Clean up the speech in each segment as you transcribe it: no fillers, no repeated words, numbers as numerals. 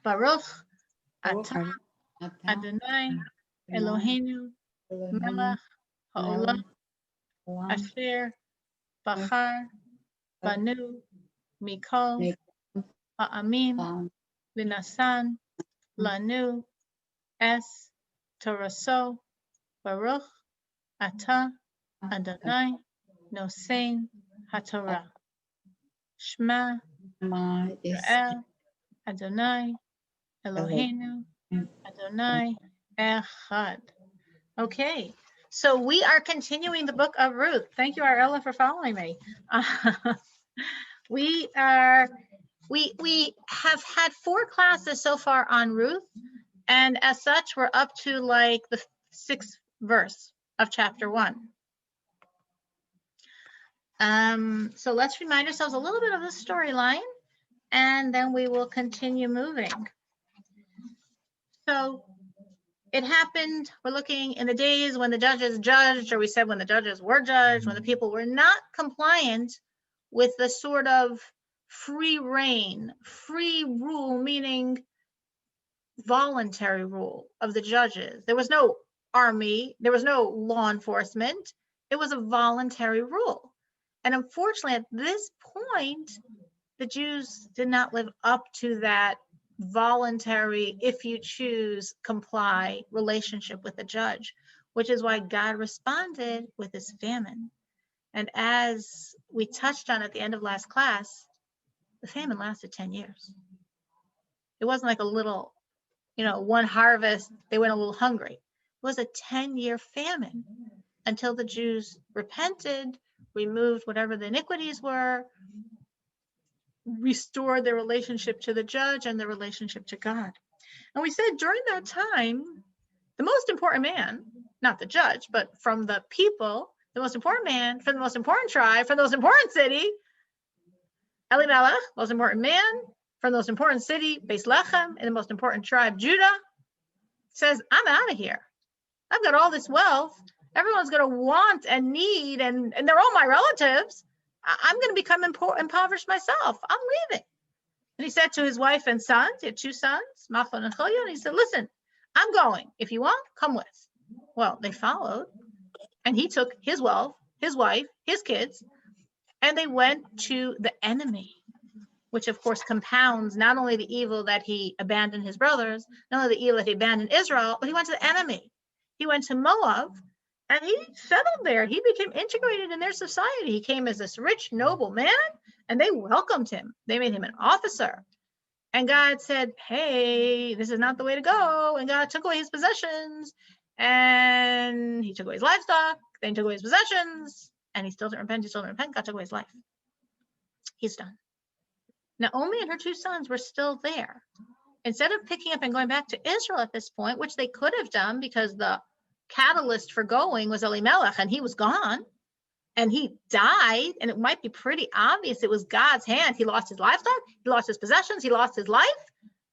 Baruch atah Adonai Eloheinu melech haolam asher bachar banu mikol ha'amim v'nasan lanu es toraso Baruch atah Adonai nosein haTorah Shema Yisrael Adonai Eloheinu Adonai Echad. Okay, so we are continuing the book of Ruth. Thank you, Arella, for following me. We have had 4 classes so far on Ruth, and as such, we're up to like the 6th verse of chapter 1. So let's remind ourselves a little bit of the storyline, and then we will continue moving. So it happened, we're looking in the days when the judges judged, or we said when the judges were judged, when the people were not compliant with the sort of free reign, free rule, meaning voluntary rule of the judges. There was no army, there was no law enforcement. It was a voluntary rule. And unfortunately, at this point, the Jews did not live up to that voluntary, if you choose, comply relationship with the judge, which is why God responded with his famine. And as we touched on at the end of last class, the famine lasted 10 years. It wasn't like a little, one harvest, they went a little hungry. It was a 10-year famine until the Jews repented, removed whatever the iniquities were, restored their relationship to the judge and their relationship to God. And we said during that time, the most important man, not the judge, but from the people, the most important man, from the most important tribe, from the most important city, Elimelech, most important man, from the most important city, Beis Lechem, in the most important tribe, Judah, says, I'm out of here. I've got all this wealth. Everyone's going to want and need, and they're all my relatives. I'm going to become impoverished myself. I'm leaving. And he said to his wife and sons, he had 2 sons, Machlon and Chilyon, and he said, listen, I'm going. If you want, come with. Well, they followed, and he took his wealth, his wife, his kids, and they went to the enemy, which of course compounds not only the evil that he abandoned his brothers, not only the evil that he abandoned Israel, but he went to the enemy. He went to Moab, and he settled there. He became integrated in their society. He came as this rich, noble man, and they welcomed him. They made him an officer. And God said, hey, this is not the way to go. And God took away his possessions, and he took away his livestock. Then he took away his possessions, and he still didn't repent. He still didn't repent. God took away his life. He's done. Naomi and her 2 sons were still there. Instead of picking up and going back to Israel at this point, which they could have done because the catalyst for going was Elimelech, and he was gone, and he died, and it might be pretty obvious it was God's hand. He lost his livestock, he lost his possessions, he lost his life,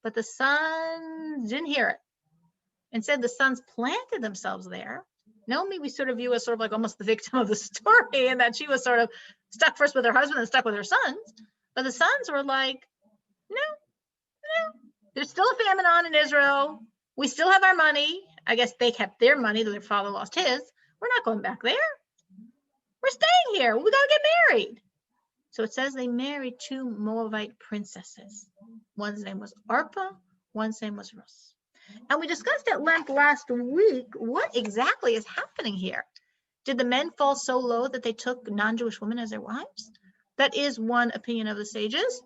but the sons didn't hear it. Instead, the sons planted themselves there. Naomi, we sort of view as sort of like almost the victim of the story, and that she was sort of stuck first with her husband and stuck with her sons. But the sons were like, no, there's still a famine on in Israel. We still have our money. I guess they kept their money, though their father lost his. We're not going back there. We're staying here. We got to get married. So it says they married 2 Moabite princesses. One's name was Orpah, one's name was Rus. And we discussed at length last week what exactly is happening here. Did the men fall so low that they took non-Jewish women as their wives? That is one opinion of the sages,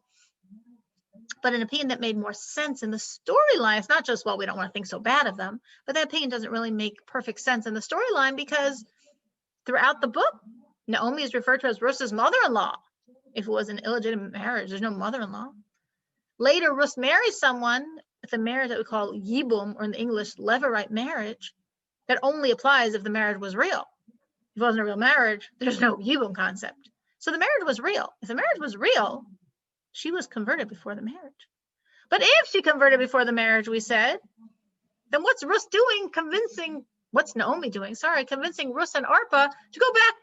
but an opinion that made more sense in the storyline. It's not just, well, we don't want to think so bad of them, but that opinion doesn't really make perfect sense in the storyline because throughout the book, Naomi is referred to as Rus's mother-in-law. If it was an illegitimate marriage, there's no mother-in-law. Later, Rus marries someone with a marriage that we call Yibum, or in the English, Levirate marriage, that only applies if the marriage was real. If it wasn't a real marriage, there's no Yibum concept. So the marriage was real. If the marriage was real, she was converted before the marriage. But if she converted before the marriage, we said, then what's Rus doing convincing Rus and Orpah to go back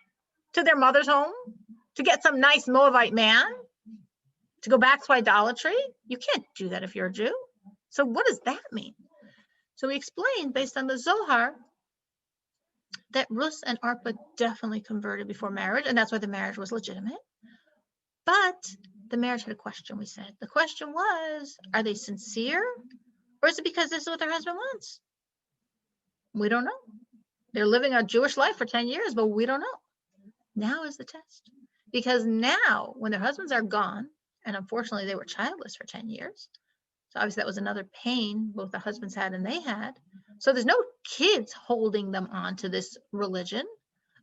to their mother's home, to get some nice Moabite man, to go back to idolatry? You can't do that if you're a Jew. So what does that mean? So we explained based on the Zohar that Rus and Arpa definitely converted before marriage, and that's why the marriage was legitimate. But the marriage had a question, we said. The question was, are they sincere? Or is it because this is what their husband wants? We don't know. They're living a Jewish life for 10 years, but we don't know. Now is the test. Because now, when their husbands are gone, and unfortunately they were childless for 10 years, so obviously that was another pain both the husbands had and they had. So there's no kids holding them on to this religion.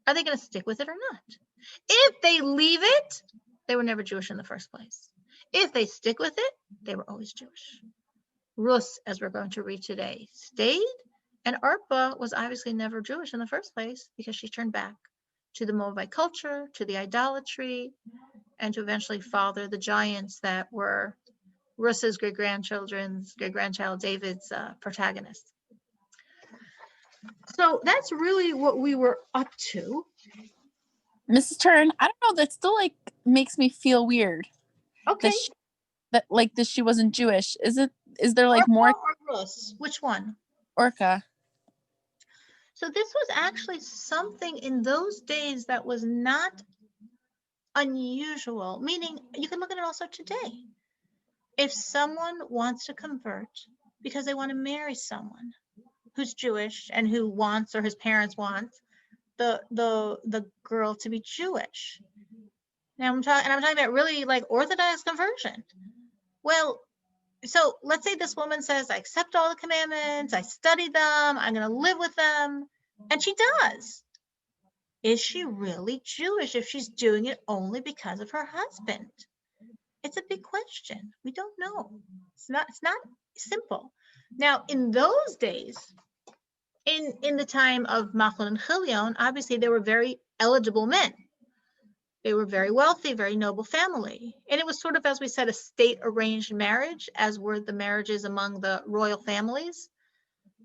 Are they going to stick with it or not? If they leave it, they were never Jewish in the first place. If they stick with it, they were always Jewish. Rus, as we're going to read today, stayed, and Arpa was obviously never Jewish in the first place because she turned back to the Moabite culture, to the idolatry, and to eventually father the giants that were Rus's great-grandchild David's protagonist. So that's really what we were up to. Mrs. Turn, I don't know, that still like makes me feel weird. Okay. That she wasn't Jewish. Is there like Orca more? Or Rus? Which one? Orca. So this was actually something in those days that was not unusual, meaning you can look at it also today. If someone wants to convert because they want to marry someone who's Jewish and who wants, or his parents want, the girl to be Jewish. Now I'm talking about really like Orthodox conversion. Well, so let's say this woman says, I accept all the commandments, I study them, I'm going to live with them, and she does. Is she really Jewish if she's doing it only because of her husband? It's a big question. We don't know. It's not simple. Now, in those days, in the time of Machlon and Chilion, obviously they were very eligible men. They were very wealthy, very noble family. And it was sort of, as we said, a state-arranged marriage, as were the marriages among the royal families.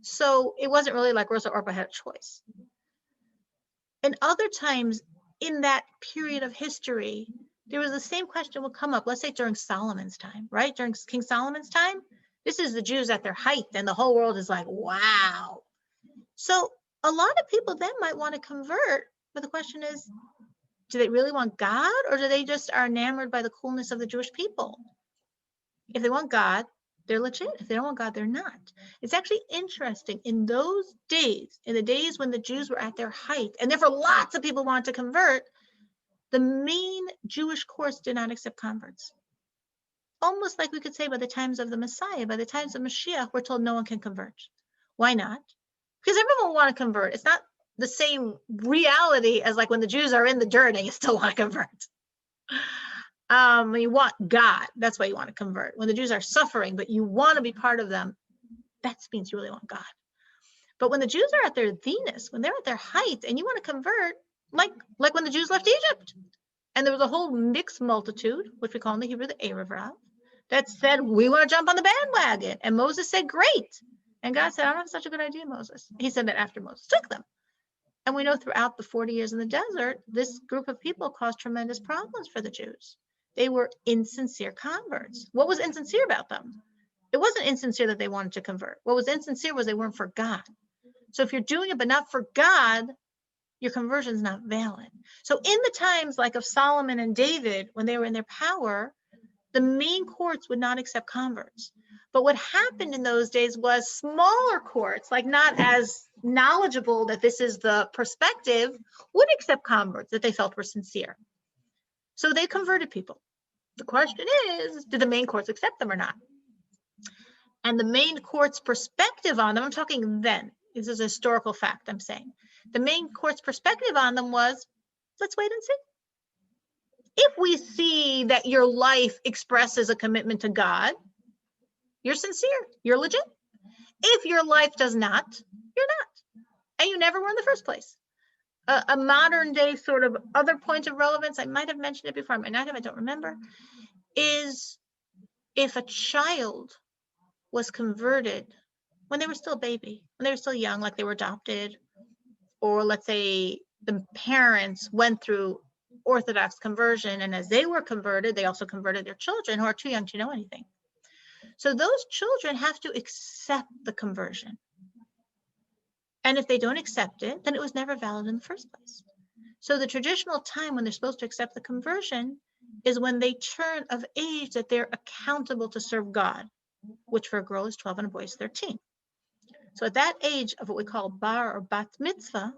So it wasn't really like Rosa Orpa had a choice. And other times in that period of history, there was the same question would come up, let's say during Solomon's time, right? During King Solomon's time, this is the Jews at their height, and the whole world is like, wow. So a lot of people then might want to convert, but the question is, do they really want God, or do they just are enamored by the coolness of the Jewish people? If they want God, they're legit. If they don't want God, they're not. It's actually interesting. In those days, in the days when the Jews were at their height, and therefore lots of people wanted to convert, the main Jewish courts did not accept converts. Almost like we could say by the times of the Messiah, by the times of Mashiach, we're told no one can convert. Why not? Because everyone will want to convert. It's not the same reality as like when the Jews are in the dirt and you still want to convert. You want God, that's why you want to convert. When the Jews are suffering, but you want to be part of them, that means you really want God. But when the Jews are at their zenith, when they're at their height, and you want to convert, like when the Jews left Egypt, and there was a whole mixed multitude, which we call in the Hebrew the Erev Rav, that said, we want to jump on the bandwagon. And Moses said, great. And God said, I don't have such a good idea, Moses. He said that after Moses took them. And we know throughout the 40 years in the desert, this group of people caused tremendous problems for the Jews. They were insincere converts. What was insincere about them? It wasn't insincere that they wanted to convert. What was insincere was they weren't for God. So if you're doing it but not for God, your conversion is not valid. So in the times like of Solomon and David, when they were in their power, the main courts would not accept converts. But what happened in those days was smaller courts, like not as knowledgeable that this is the perspective, would accept converts that they felt were sincere. So they converted people. The question is, did the main courts accept them or not? And the main court's perspective on them, I'm talking then, this is a historical fact I'm saying. The main court's perspective on them was, let's wait and see. If we see that your life expresses a commitment to God, you're sincere, you're legit. If your life does not, you're not. And you never were in the first place. A modern day sort of other point of relevance, I might have mentioned it before, I might not have, I don't remember, is if a child was converted when they were still a baby, when they were still young, like they were adopted, or let's say the parents went through Orthodox conversion, and as they were converted, they also converted their children who are too young to know anything. So those children have to accept the conversion. And if they don't accept it, then it was never valid in the first place. So the traditional time when they're supposed to accept the conversion is when they turn of age that they're accountable to serve God, which for a girl is 12 and a boy is 13. So at that age of what we call bar or bat mitzvah,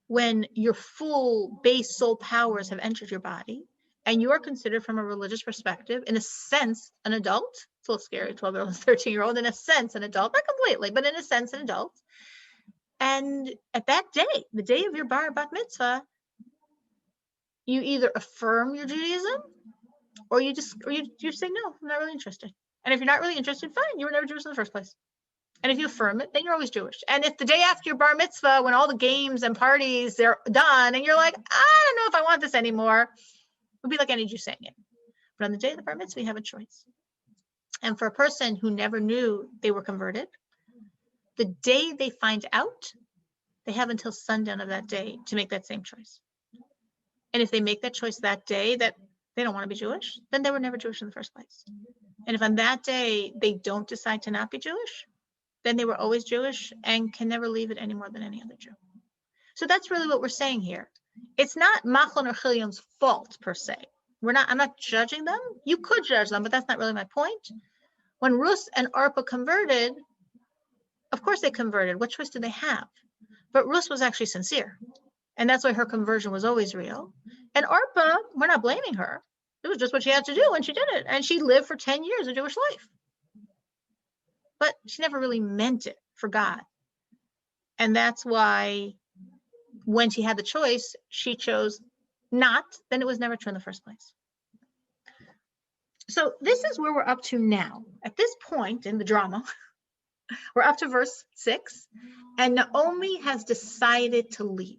when your full base soul powers have entered your body, and you are considered from a religious perspective, in a sense, an adult. It's a little scary, 12-year-old and 13-year-old, in a sense, an adult, not completely, but in a sense, an adult. And at that day, the day of your bar or bat mitzvah, you either affirm your Judaism or you say, no, I'm not really interested. And if you're not really interested, fine, you were never Jewish in the first place. And if you affirm it, then you're always Jewish. And if the day after your bar mitzvah, when all the games and parties, they're done, and you're like, I don't know if I want this anymore, it would be like any Jew saying it. But on the day of the bar mitzvah, you have a choice. And for a person who never knew they were converted, the day they find out, they have until sundown of that day to make that same choice. And if they make that choice that day that they don't want to be Jewish, then they were never Jewish in the first place. And if on that day they don't decide to not be Jewish, then they were always Jewish and can never leave it any more than any other Jew. So that's really what we're saying here. It's not Machlon or Chilion's fault per se. I'm not judging them. You could judge them, but that's not really my point. When Rus and Arpa converted, of course they converted. What choice did they have? But Rus was actually sincere. And that's why her conversion was always real. And Arpa, we're not blaming her. It was just what she had to do, and she did it. And she lived for 10 years a Jewish life. But she never really meant it for God. And that's why when she had the choice, she chose not, then it was never true in the first place. So this is where we're up to now. At this point in the drama, we're up to verse 6, and Naomi has decided to leave.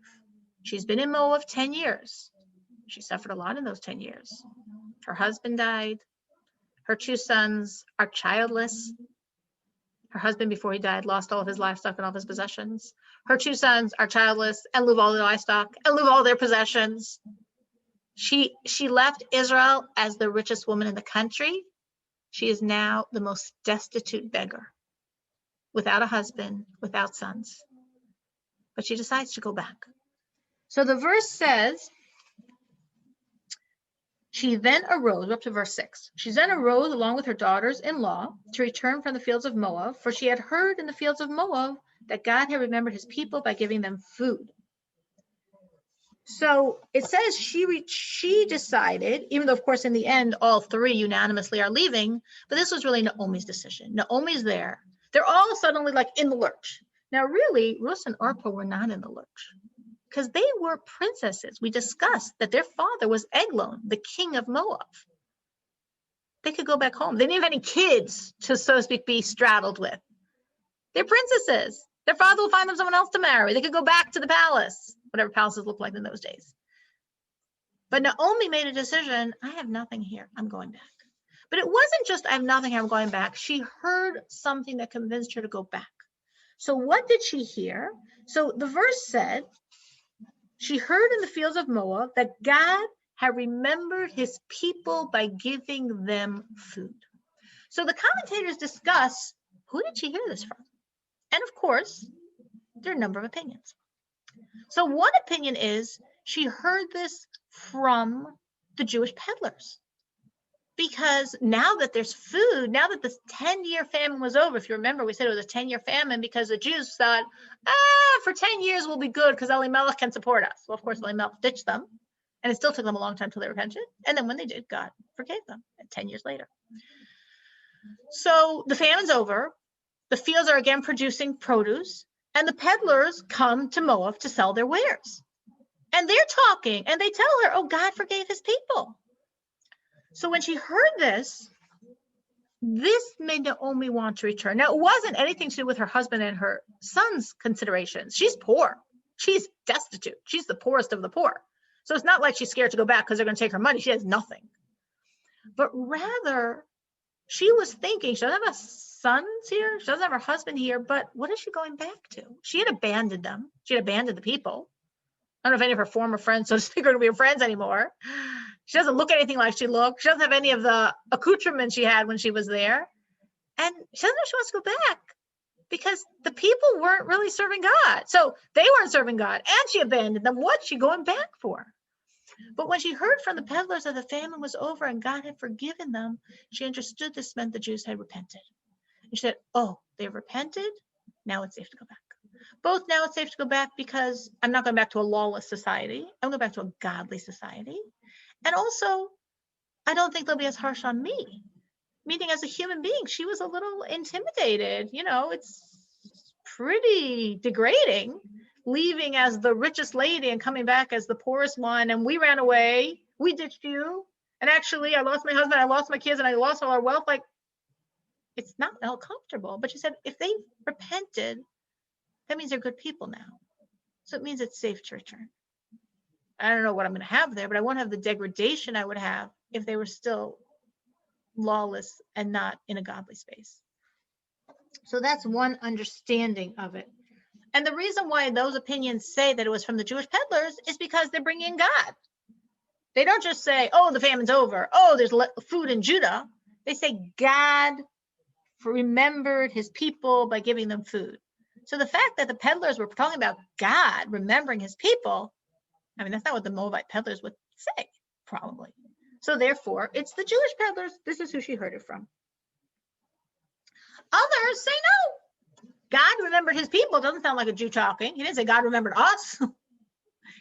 She's been in Moab 10 years. She suffered a lot in those 10 years. Her husband died. Her 2 sons are childless. Her husband, before he died, lost all of his livestock and all of his possessions. Her 2 sons are childless and lose all their livestock and lose all their possessions. She left Israel as the richest woman in the country. She is now the most destitute beggar, without a husband, without sons. But she decides to go back. So the verse says, she then arose, up to verse 6. She then arose along with her daughters-in-law to return from the fields of Moab, for she had heard in the fields of Moab that God had remembered his people by giving them food. So it says she decided, even though, of course, in the end, all 3 unanimously are leaving, but this was really Naomi's decision. Naomi's there. They're all suddenly like in the lurch. Now, really, Rus and Orpah were not in the lurch because they were princesses. We discussed that their father was Eglon, the king of Moab. They could go back home. They didn't have any kids to, so to speak, be straddled with. They're princesses. Their father will find them someone else to marry. They could go back to the palace, whatever palaces looked like in those days. But Naomi made a decision. I have nothing here. I'm going back. But it wasn't just I have nothing, I'm going back. She heard something that convinced her to go back. So what did she hear? So the verse said, she heard in the fields of Moab that God had remembered his people by giving them food. So the commentators discuss, who did she hear this from? And of course, there are a number of opinions. So one opinion is she heard this from the Jewish peddlers. Because now that there's food, now that this 10-year famine was over, if you remember, we said it was a 10-year famine because the Jews thought, for 10 years we'll be good because Elimelech can support us. Well, of course, Elimelech ditched them, and it still took them a long time till they repented. And then when they did, God forgave them 10 years later. So the famine's over. The fields are again producing produce, and the peddlers come to Moab to sell their wares. And they're talking, and they tell her, oh, God forgave his people. So when she heard this made Naomi want to return. Now, it wasn't anything to do with her husband and her son's considerations. She's poor. She's destitute. She's the poorest of the poor. So it's not like she's scared to go back because they're going to take her money. She has nothing. But rather, she was thinking, she doesn't have sons here. She doesn't have her husband here. But what is she going back to? She had abandoned them. She had abandoned the people. I don't know if any of her former friends, so to speak, are going to be her friends anymore. She doesn't look anything like she looked. She doesn't have any of the accoutrements she had when she was there. And she doesn't know she wants to go back because the people weren't really serving God. So they weren't serving God and she abandoned them. What's she going back for? But when she heard from the peddlers that the famine was over and God had forgiven them, she understood this meant the Jews had repented. And she said, oh, they've repented. Now it's safe to go back. Both now it's safe to go back because I'm not going back to a lawless society. I'm going back to a godly society. And also, I don't think they'll be as harsh on me. Meaning as a human being, she was a little intimidated. You know, it's pretty degrading leaving as the richest lady and coming back as the poorest one. And we ran away. We ditched you. And actually, I lost my husband, I lost my kids, and I lost all our wealth. Like, it's not all comfortable. But she said, if they repented, that means they're good people now. So it means it's safe to return. I don't know what I'm going to have there, but I won't have the degradation I would have if they were still lawless and not in a godly space. So that's one understanding of it. And the reason why those opinions say that it was from the Jewish peddlers is because they're bringing in God. They don't just say, oh, the famine's over. Oh, there's food in Judah. They say God remembered his people by giving them food. So the fact that the peddlers were talking about God remembering his people, I mean, that's not what the Moabite peddlers would say, probably. So therefore, it's the Jewish peddlers. This is who she heard it from. Others say no. God remembered his people. Doesn't sound like a Jew talking. He didn't say God remembered us. He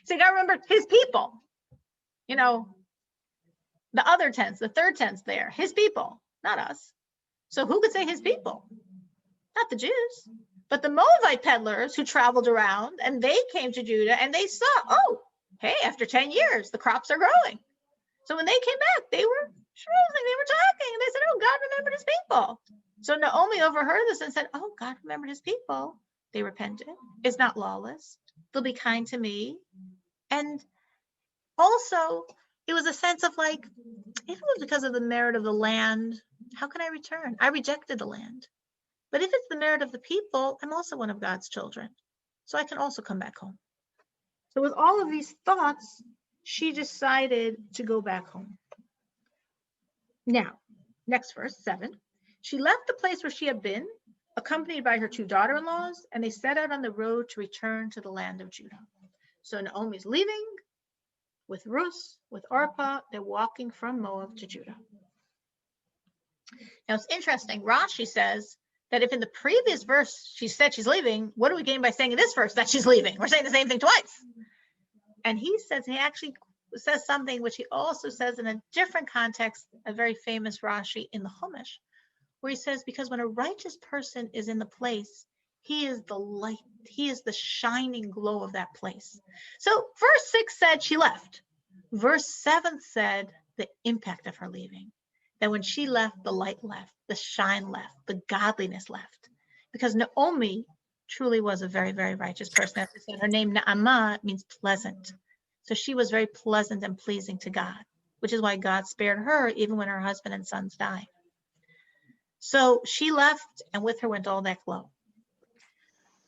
said God remembered his people. You know, the other tense, the third tense there, his people, not us. So who could say his people? Not the Jews, but the Moabite peddlers who traveled around, and they came to Judah and they saw, oh, hey, after 10 years, the crops are growing. So when they came back, they were schmoozing, they were talking, and they said, oh, God remembered his people. So Naomi overheard this and said, oh, God remembered his people. They repented. It's not lawless. They'll be kind to me. And also, it was a sense of like, if it was because of the merit of the land, how can I return? I rejected the land. But if it's the merit of the people, I'm also one of God's children. So I can also come back home. So with all of these thoughts, she decided to go back home. Now, next verse, 7. She left the place where she had been, accompanied by her 2 daughter-in-laws, and they set out on the road to return to the land of Judah. So Naomi's leaving with Rus, with Orpah. They're walking from Moab to Judah. Now, it's interesting. Rashi says that if in the previous verse she said she's leaving, what do we gain by saying in this verse that she's leaving? We're saying the same thing twice. And he actually says something which he also says in a different context, a very famous Rashi in the Chumash, where he says, because when a righteous person is in the place, he is the light, he is the shining glow of that place. So verse 6 said she left. Verse 7 said the impact of her leaving. That when she left, the light left, the shine left, the godliness left. Because Naomi truly was a very, very righteous person. As I said, her name Naamah means pleasant. So she was very pleasant and pleasing to God, which is why God spared her even when her husband and sons died. So she left, and with her went all that glow.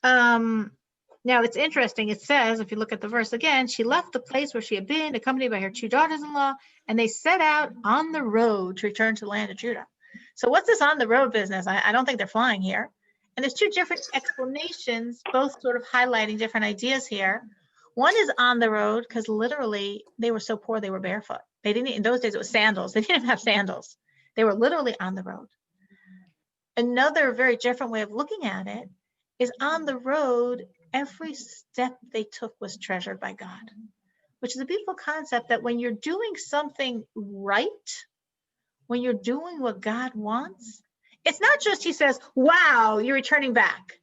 Now it's interesting. It says, if you look at the verse again, she left the place where she had been, accompanied by her 2 daughters-in-law, and they set out on the road to return to the land of Judah. So what's this on the road business? I don't think they're flying here. And there's 2 different explanations, both sort of highlighting different ideas here. One is on the road, because literally they were so poor they were barefoot. They didn't, in those days it was sandals. They didn't even have sandals. They were literally on the road. Another very different way of looking at it is on the road, every step they took was treasured by God, which is a beautiful concept that when you're doing something right, when you're doing what God wants, it's not just he says, wow, you're returning back.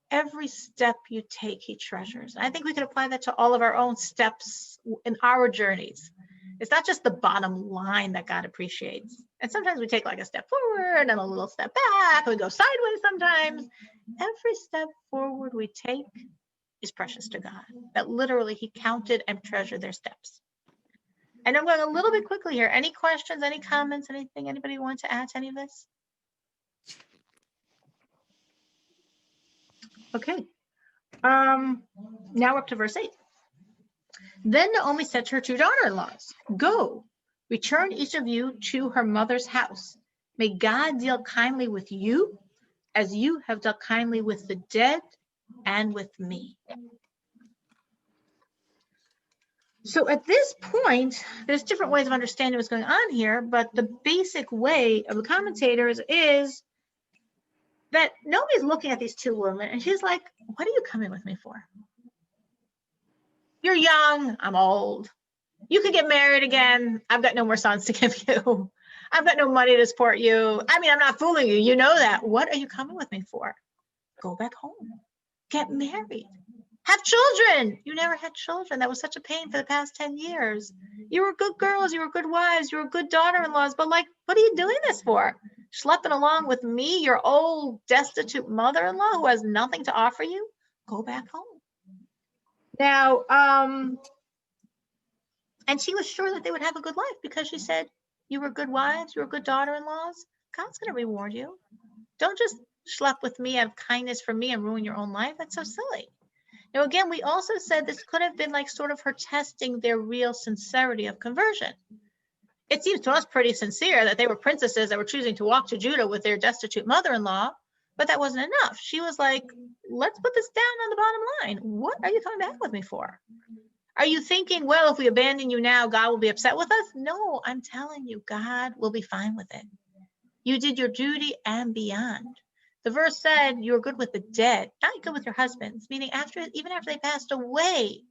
Every step you take, he treasures. And I think we can apply that to all of our own steps in our journeys. It's not just the bottom line that God appreciates. And sometimes we take like a step forward and a little step back, and we go sideways sometimes. Every step forward we take is precious to God. That literally he counted and treasured their steps. And I'm going a little bit quickly here. Any questions, any comments, anything anybody want to add to any of this? Okay. Now we're up to verse 8. Then Naomi said to her 2 daughter-in-laws, go, return each of you to her mother's house. May God deal kindly with you as you have dealt kindly with the dead and with me. So at this point, there's different ways of understanding what's going on here, but the basic way of the commentators is that Naomi's looking at these two women and she's like, what are you coming with me for? You're young, I'm old. You could get married again. I've got no more sons to give you. I've got no money to support you. I mean, I'm not fooling you. You know that. What are you coming with me for? Go back home. Get married. Have children. You never had children. That was such a pain for the past 10 years. You were good girls. You were good wives. You were good daughter-in-laws. But like, what are you doing this for? Schlepping along with me, your old destitute mother-in-law who has nothing to offer you? Go back home. Now, and she was sure that they would have a good life because she said, you were good wives, you were good daughter-in-laws. God's going to reward you. Don't just schlep with me out of kindness for me and ruin your own life. That's so silly. Now, again, we also said this could have been like sort of her testing their real sincerity of conversion. It seems to us pretty sincere that they were princesses that were choosing to walk to Judah with their destitute mother-in-law, but that wasn't enough. She was like, let's put this down on the bottom line. What are you coming back with me for? Are you thinking, well, if we abandon you now, God will be upset with us? No, I'm telling you, God will be fine with it. You did your duty and beyond. The verse said you were good with the dead, not good with your husbands, meaning even after they passed away,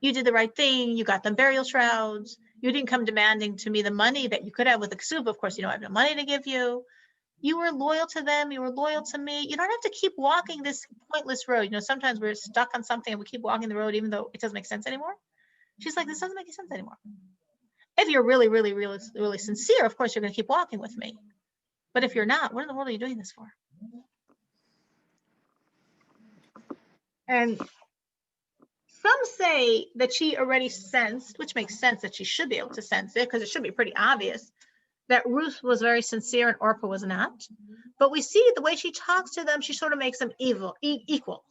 you did the right thing. You got them burial shrouds. You didn't come demanding to me the money that you could have with the ksuba. Of course, you don't have no money to give you. You were loyal to them. You were loyal to me. You don't have to keep walking this pointless road. You know, sometimes we're stuck on something and we keep walking the road even though it doesn't make sense anymore. She's like, this doesn't make sense anymore. If you're really, really, really, really sincere, of course, you're going to keep walking with me. But if you're not, what in the world are you doing this for? And some say that she already sensed, which makes sense that she should be able to sense it because it should be pretty obvious that Ruth was very sincere and Orpah was not. But we see the way she talks to them, she sort of makes them equals.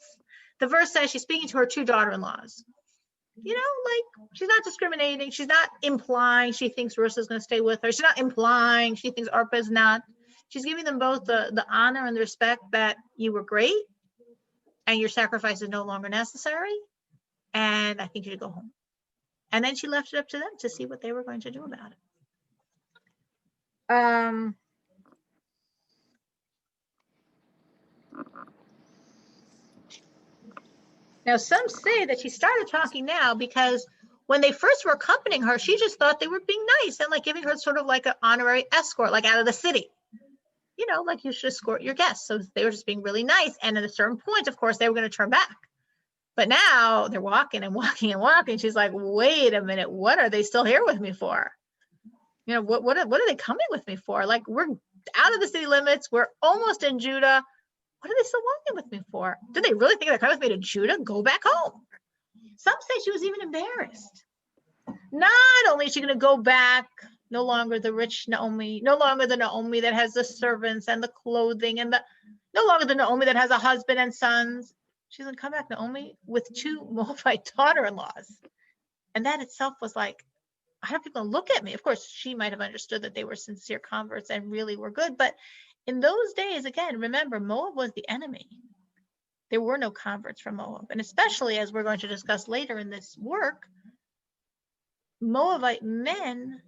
The verse says she's speaking to her two daughter-in-laws. You know, like she's not discriminating. She's not implying she thinks Ruth is going to stay with her. She's not implying she thinks Orpah is not. She's giving them both the honor and the respect that you were great and your sacrifice is no longer necessary. And I think you should go home. And then she left it up to them to see what they were going to do about it. Now, some say that she started talking now because when they first were accompanying her, she just thought they were being nice and like giving her sort of like an honorary escort, like out of the city. You know, like you should escort your guests. So they were just being really nice. And at a certain point, of course, they were going to turn back. But now they're walking and walking and walking. She's like, wait a minute, what are they still here with me for? You know, what are they coming with me for? Like, we're out of the city limits. We're almost in Judah. What are they still walking with me for? Do they really think they're coming with me to Judah? Go back home. Some say she was even embarrassed. Not only is she going to go back, no longer the rich Naomi, no longer the Naomi that has the servants and the clothing and no longer the Naomi that has a husband and sons. She's going to come back, Naomi, with two Moabite daughter-in-laws. And that itself was like, how are people going to look at me? Of course, she might have understood that they were sincere converts and really were good. But in those days, again, remember, Moab was the enemy. There were no converts from Moab. And especially as we're going to discuss later in this work, Moabite men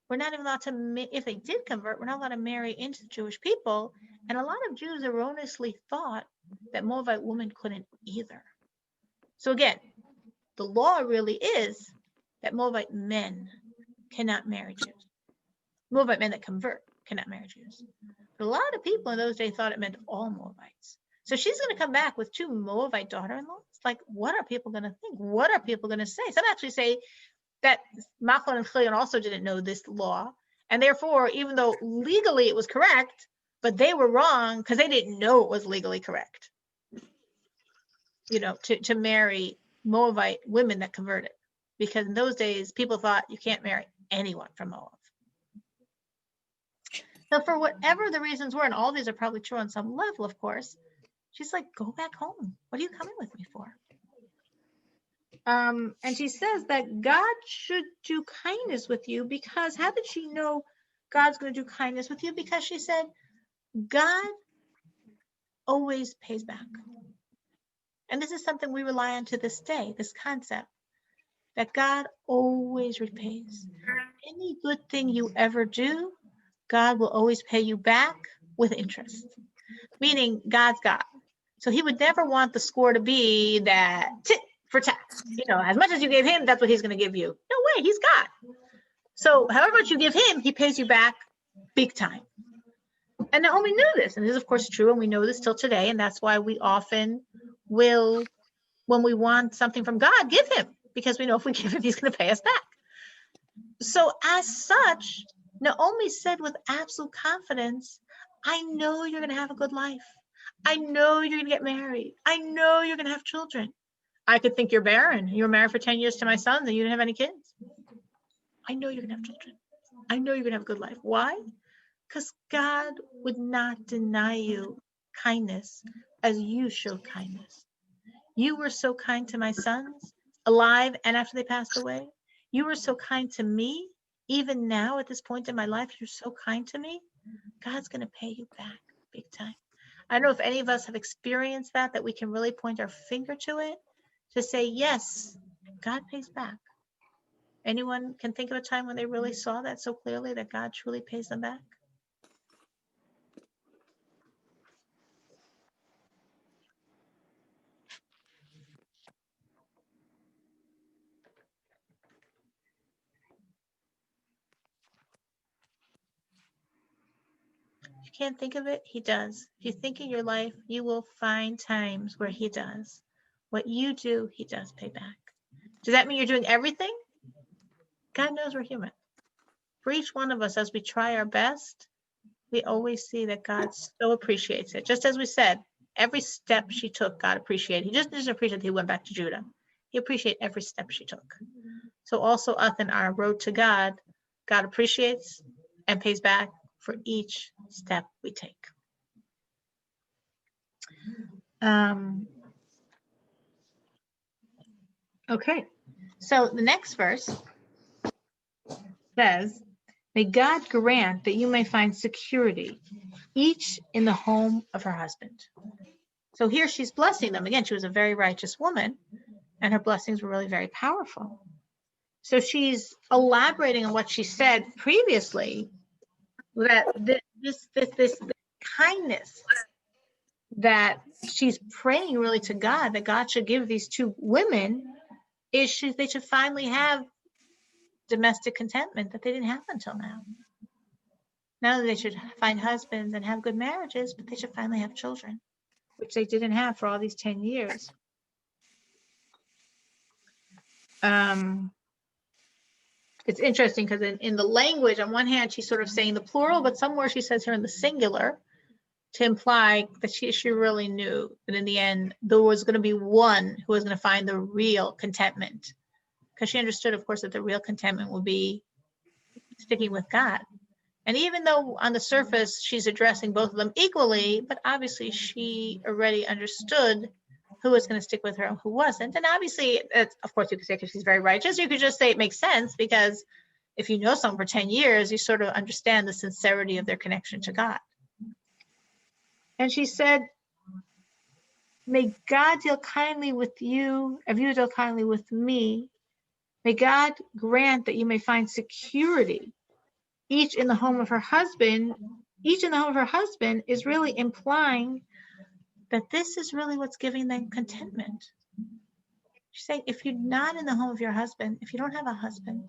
were not even allowed to, if they did convert, were not allowed to marry into the Jewish people. And a lot of Jews erroneously thought that Moabite women couldn't either. So again, the law really is that Moabite men cannot marry Jews. Moabite men that convert cannot marry Jews. But a lot of people in those days thought it meant all Moabites. So she's going to come back with two Moabite daughter-in-laws. Like, what are people going to think? What are people going to say? Some actually say that Machlon and Chilion also didn't know this law. And therefore, even though legally it was correct, but they were wrong because they didn't know it was legally correct, you know, to marry Moabite women that converted. Because in those days, people thought you can't marry anyone from Moab. So for whatever the reasons were, and all these are probably true on some level, of course, she's like, go back home. What are you coming with me for? And she says that God should do kindness with you because how did she know God's going to do kindness with you? Because she said, God always pays back. And this is something we rely on to this day, this concept that God always repays. Any good thing you ever do, God will always pay you back with interest. Meaning God's God. So he would never want the score to be that tit for tat. As much as you gave him, that's what he's going to give you. No way, he's God. So however much you give him, he pays you back big time. And Naomi knew this, and this is of course true, and we know this till today, and that's why we often will, when we want something from God, give him, because we know if we give him, he's going to pay us back. So as such, Naomi said with absolute confidence, I know you're going to have a good life. I know you're going to get married. I know you're going to have children. I could think you're barren. You were married for 10 years to my son, and you didn't have any kids. I know you're going to have children. I know you're going to have a good life. Why? Because God would not deny you kindness as you showed kindness. You were so kind to my sons, alive and after they passed away. You were so kind to me. Even now at this point in my life, you're so kind to me. God's going to pay you back big time. I don't know if any of us have experienced that we can really point our finger to it, to say, yes, God pays back. Anyone can think of a time when they really saw that so clearly, that God truly pays them back? If you can't think of it, he does. If you think in your life, you will find times where he does. What you do, he does pay back. Does that mean you're doing everything? God knows we're human. For each one of us, as we try our best, we always see that God so appreciates it. Just as we said, every step she took, God appreciated. He just doesn't appreciate that he went back to Judah. He appreciated every step she took. So also us in our road to God, God appreciates and pays back for each step we take. Okay, so the next verse says, may God grant that you may find security, each in the home of her husband. So here she's blessing them. Again, she was a very righteous woman, and her blessings were really very powerful. So she's elaborating on what she said previously, that this kindness that she's praying really to God, that God should give these two women, they should finally have domestic contentment that they didn't have until now. Not only they should find husbands and have good marriages, but they should finally have children, which they didn't have for all these 10 years. It's interesting because in the language, on one hand, she's sort of saying the plural, but somewhere she says here in the singular to imply that she really knew that in the end, there was going to be one who was going to find the real contentment. Because she understood, of course, that the real contentment would be sticking with God. And even though on the surface, she's addressing both of them equally, but obviously she already understood who was going to stick with her and who wasn't. And obviously, of course, you could say because she's very righteous, you could just say it makes sense because if you know someone for 10 years, you sort of understand the sincerity of their connection to God. And she said, may God deal kindly with you, if you deal kindly with me. May God grant that you may find security, each in the home of her husband. Each in the home of her husband is really implying that this is really what's giving them contentment. She's saying, if you're not in the home of your husband, if you don't have a husband,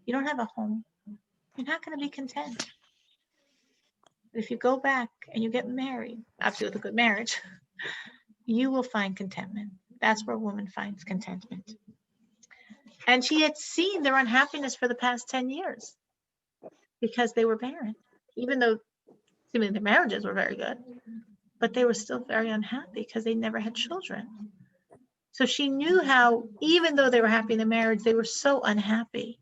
you don't have a home, you're not going to be content. But if you go back and you get married, obviously with a good marriage, you will find contentment. That's where a woman finds contentment. And she had seen their unhappiness for the past 10 years because they were barren, even though seemingly their marriages were very good, but they were still very unhappy because they never had children. So she knew how, even though they were happy in the marriage, they were so unhappy.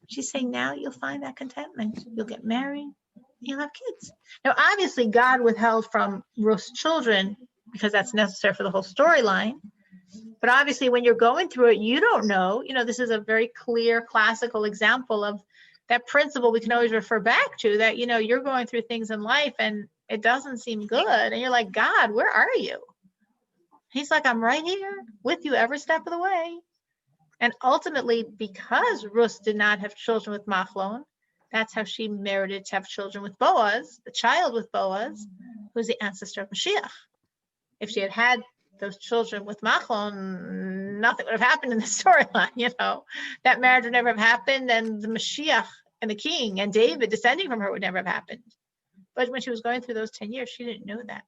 She's saying, now you'll find that contentment. You'll get married, you'll have kids. Now, obviously, God withheld from Rus children because that's necessary for the whole storyline. But obviously, when you're going through it, you don't know. This is a very clear classical example of that principle we can always refer back to, that, you know, you're going through things in life and it doesn't seem good. And you're like, God, where are you? He's like, I'm right here with you every step of the way. And ultimately, because Rus did not have children with Machlon, that's how she merited to have children with Boaz, the child with Boaz, who's the ancestor of Mashiach. If she had had those children with Machlon, nothing would have happened in the storyline, you know. That marriage would never have happened, and the Mashiach and the king and David descending from her would never have happened. But when she was going through those 10 years, she didn't know that.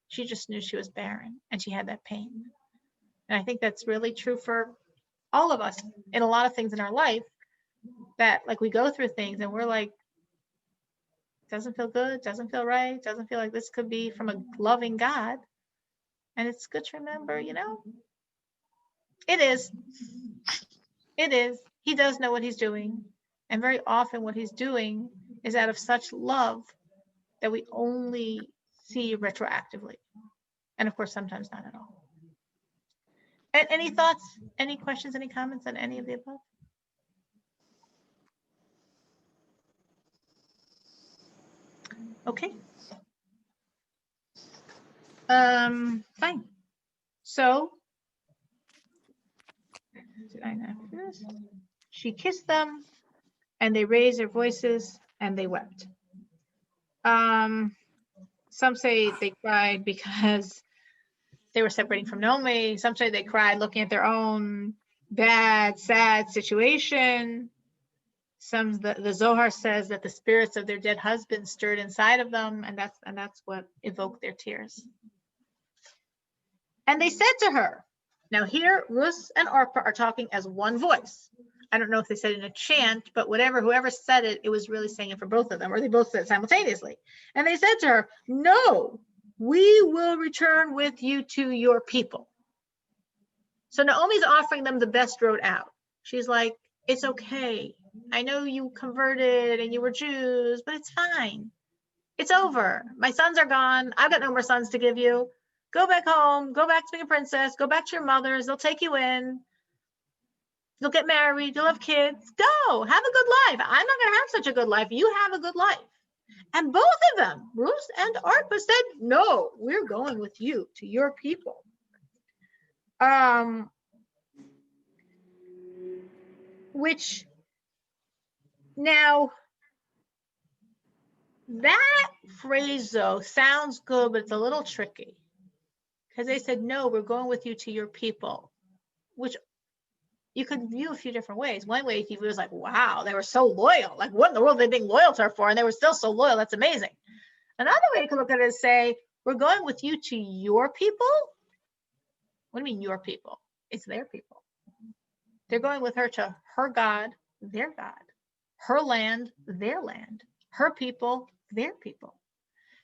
She just knew she was barren, and she had that pain. And I think that's really true for all of us in a lot of things in our life, that like we go through things and we're like, doesn't feel good, doesn't feel right, doesn't feel like this could be from a loving God. And it's good to remember, you know, it is. It is. He does know what he's doing. And very often what he's doing is out of such love that we only see retroactively. And of course, sometimes not at all. And any thoughts, any questions, any comments on any of the above? Okay. Fine. So, did I not finish? She kissed them, and they raised their voices, and they wept. Some say they cried because they were separating from Naomi. Some say they cried looking at their own bad, sad situation. The Zohar says that the spirits of their dead husbands stirred inside of them, and that's what evoked their tears. And they said to her, now here Rus and Orpah are talking as one voice. I don't know if they said it in a chant, but whoever said it, it was really saying it for both of them, or they both said it simultaneously. And they said to her, no, we will return with you to your people. So Naomi's offering them the best road out. She's like, it's okay. I know you converted and you were Jews, but it's fine. It's over. My sons are gone. I've got no more sons to give you. Go back home. Go back to being a princess. Go back to your mothers. They'll take you in. You'll get married. You'll have kids. Go. Have a good life. I'm not going to have such a good life. You have a good life. And both of them, Rus and Orpah, said, no, we're going with you to your people. Which now, that phrase though sounds good, but it's a little tricky, because they said, no, we're going with you to your people, which you could view a few different ways. One way he was like, wow, they were so loyal. Like, what in the world are they being loyal to her for? And they were still so loyal. That's amazing. Another way you could look at it is say, we're going with you to your people. What do you mean your people? It's their people. They're going with her to her God, their God, her land, their land, her people, their people.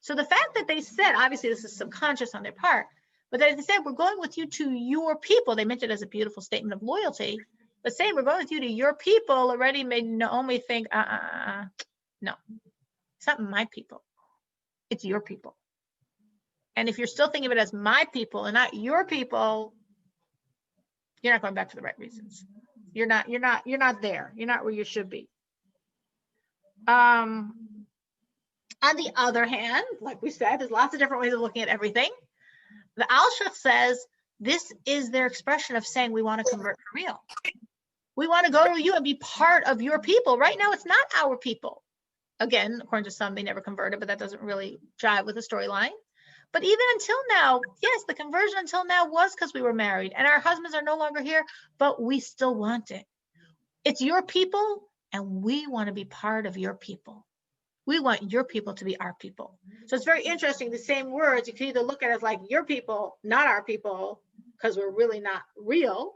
So the fact that they said, obviously this is subconscious on their part, but they said, we're going with you to your people. They meant it as a beautiful statement of loyalty, but saying we're going with you to your people already made Naomi think, no, it's not my people. It's your people. And if you're still thinking of it as my people and not your people, you're not going back for the right reasons. You're not there. You're not where you should be. On the other hand, like we said, there's lots of different ways of looking at everything. The Alshach says this is their expression of saying we want to convert for real. We want to go to you and be part of your people. Right now, it's not our people. Again, according to some, they never converted, but that doesn't really jive with the storyline. But even until now, yes, the conversion until now was because we were married and our husbands are no longer here, but we still want it. It's your people and we want to be part of your people. We want your people to be our people. So it's very interesting. The same words, you can either look at it as like your people, not our people, because we're really not real,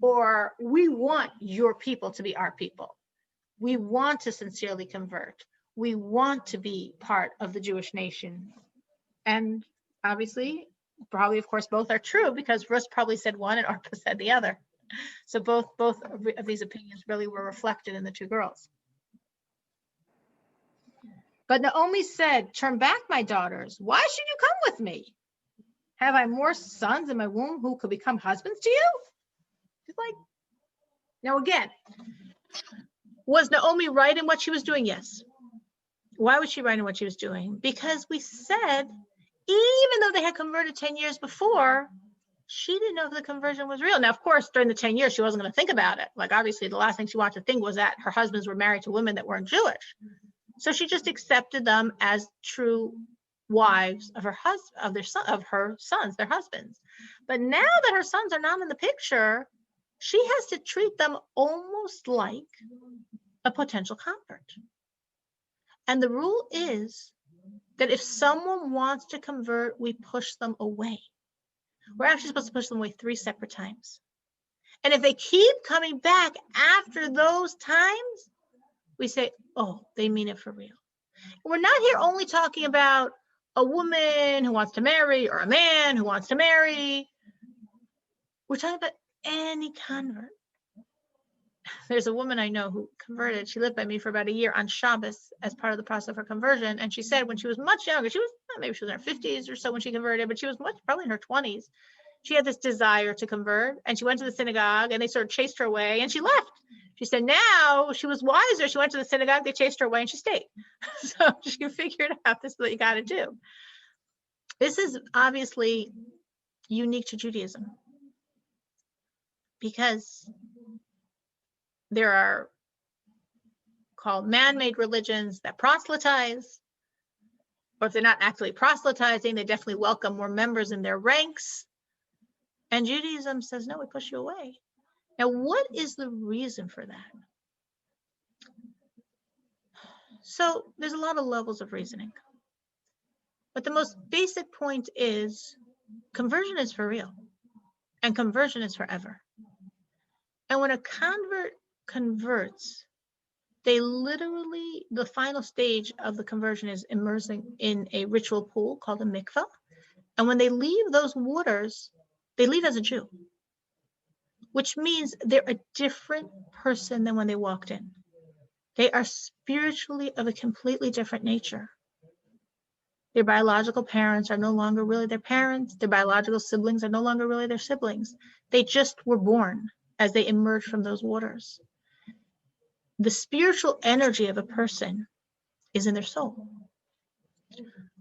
or we want your people to be our people. We want to sincerely convert. We want to be part of the Jewish nation. And obviously, probably, of course, both are true because Rus probably said one and Orpah said the other. So both of these opinions really were reflected in the two girls. But Naomi said, turn back, my daughters. Why should you come with me? Have I more sons in my womb who could become husbands to you? She's like, now again, Was Naomi right in what she was doing? Yes. Why was she right in what she was doing? Because we said, even though they had converted 10 years before, she didn't know if the conversion was real. Now, of course, during the 10 years, she wasn't going to think about it. Like, obviously, the last thing she wanted to think was that her husbands were married to women that weren't Jewish. So she just accepted them as true wives of her husband, of her sons, their husbands. But now that her sons are not in the picture, she has to treat them almost like a potential convert. And the rule is that if someone wants to convert, we push them away. We're actually supposed to push them away 3 separate times. And if they keep coming back after those times, we say, oh, they mean it for real. We're not here only talking about a woman who wants to marry or a man who wants to marry. We're talking about any convert. There's a woman I know who converted. She lived by me for about a year on Shabbos as part of the process of her conversion. And she said when she was much younger, maybe she was in her 50s or so when she converted, but she was probably in her 20s. She had this desire to convert, and she went to the synagogue, and they sort of chased her away, and she left. She said now she was wiser. She went to the synagogue, they chased her away, and she stayed. So she figured out this is what you got to do. This is obviously unique to Judaism because there are called man-made religions that proselytize, or if they're not actually proselytizing, they definitely welcome more members in their ranks. And Judaism says, no, we push you away. Now, what is the reason for that? So there's a lot of levels of reasoning. But the most basic point is conversion is for real, and conversion is forever. And when a convert converts, they literally, the final stage of the conversion is immersing in a ritual pool called a mikvah. And when they leave those waters, they leave as a Jew, which means they're a different person than when they walked in. They are spiritually of a completely different nature. Their biological parents are no longer really their parents. Their biological siblings are no longer really their siblings. They just were born as they emerged from those waters. The spiritual energy of a person is in their soul.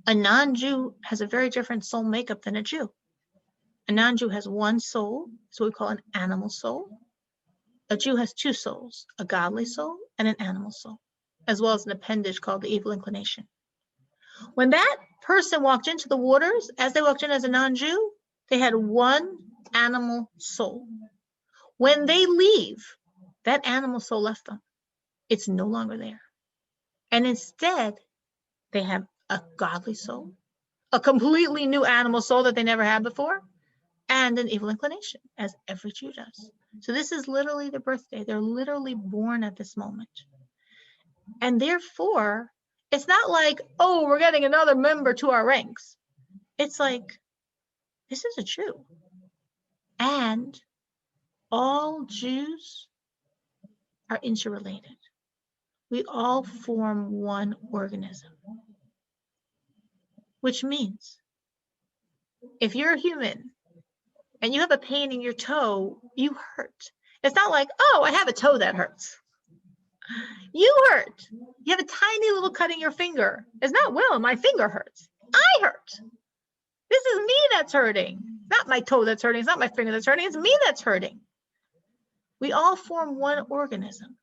A non-Jew has a very different soul makeup than a Jew. A non-Jew has one soul, so we call an animal soul. A Jew has 2 souls, a godly soul and an animal soul, as well as an appendage called the evil inclination. When that person walked into the waters, as they walked in as a non-Jew, they had one animal soul. When they leave, that animal soul left them. It's no longer there. And instead, they have a godly soul, a completely new animal soul that they never had before, and an evil inclination, as every Jew does. So this is literally their birthday. They're literally born at this moment. And therefore, it's not like, oh, we're getting another member to our ranks. It's like, this is a Jew. And all Jews are interrelated. We all form one organism. Which means, if you're a human and you have a pain in your toe, you hurt. It's not like, oh, I have a toe that hurts. You hurt. You have a tiny little cut in your finger. It's not, well, my finger hurts. I hurt. This is me that's hurting. It's not my toe that's hurting. It's not my finger that's hurting. It's me that's hurting. We all form one organism.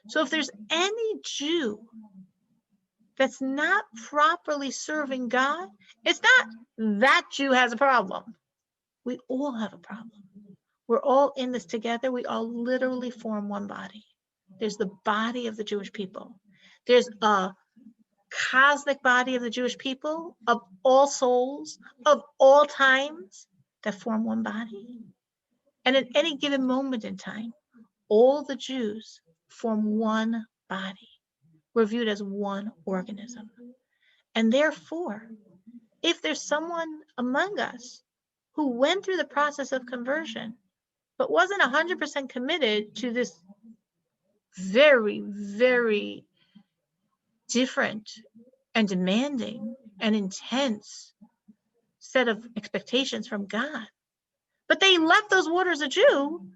So if there's any Jew that's not properly serving God, it's not that Jew has a problem. We all have a problem. We're all in this together. We all literally form one body. There's the body of the Jewish people. There's a cosmic body of the Jewish people, of all souls, of all times, that form one body. And at any given moment in time, all the Jews form one body. We're viewed as one organism. And therefore, if there's someone among us who went through the process of conversion, but wasn't 100% committed to this very, very different and demanding and intense set of expectations from God, but they left those waters a Jew,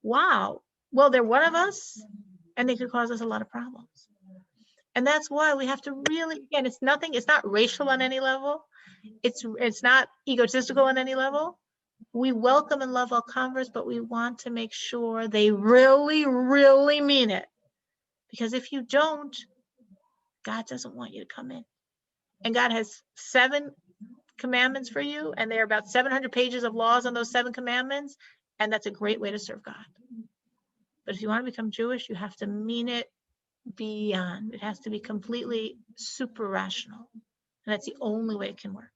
wow, well, they're one of us, and they could cause us a lot of problems. And that's why we have to really, again, it's not racial on any level. It's not egotistical on any level. We welcome and love all converts, but we want to make sure they really, really mean it. Because if you don't, God doesn't want you to come in. And God has 7 commandments for you, and there are about 700 pages of laws on those 7 commandments, and that's a great way to serve God. But if you want to become Jewish, you have to mean it beyond. It has to be completely super rational, and that's the only way it can work.